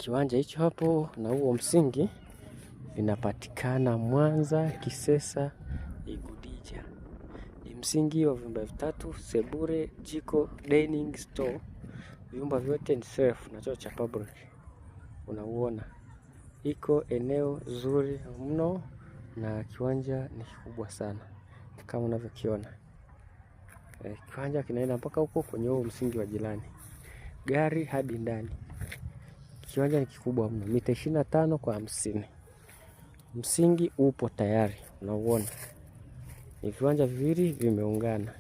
Kiwanja hicho hapo na huo msingi vinapatikana Mwanza, Kisesa, Igudija. Ni msingi wa vyumba 3, sebure, jiko, dining, store. Vyumba vyote ni self na choo cha public. Unauona. Iko eneo zuri mno na kiwanja ni kikubwa sana. Kama unavyokiona. Kiwanja kinaenda mpaka huko kwenye huo msingi wa jirani. Gari hadi ndani. Kiwanja ni kikubwa mno, mita 25 kwa 50. Msingi upo tayari, unauona. Ni viwanja viwili vimeungana.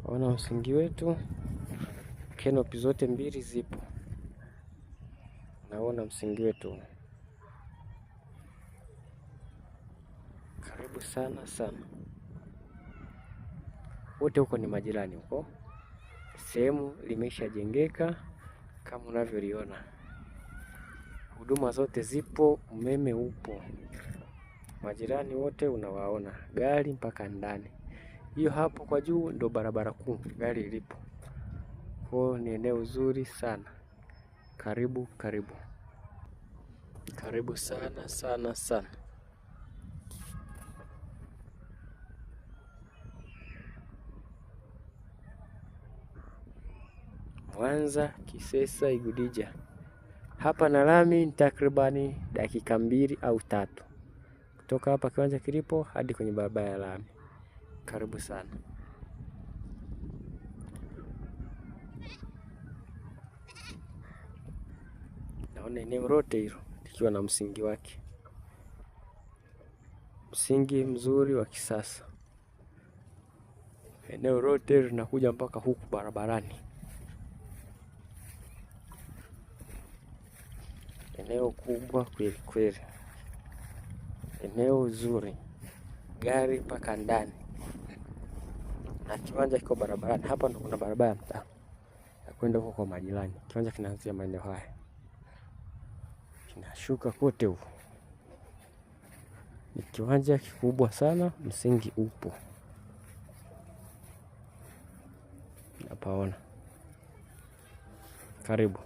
Ona msingi wetu. Canopy zote mbili zipo. Naona msingi wetu. Karibu sana sana. Wote huko ni majirani huko. Sehemu limeshajengeka kama unavyoliona. Huduma zote zipo, umeme upo. Majirani wote unawaona, gari mpaka ndani. Hiyo hapo kwa juu ndo barabara kuu gari ilipo. Kwa ni eneo zuri sana. Karibu, karibu. Karibu sana sana sana. Mwanza, Kisesa, Igudija. Hapa na lami ni takribani dakika 2 au 3. Kutoka hapa kiwanja kilipo hadi kwenye barabara ya lami. Karibu sana. Naona eneo lote hilo likiwa na msingi wake. Msingi mzuri wa kisasa. Eneo lote linakuja mpaka huku barabarani. Eneo kubwa kweli kweli. Eneo zuri. Gari mpaka ndani. Na kiwanja kiko barabarani. Hapa ndo kuna barabara ya mtaa ya kwenda huko kwa majirani. Kiwanja kinaanzia maeneo haya. Kinashuka kote huko. Ni kiwanja kikubwa sana, msingi upo. Napaona. Karibu.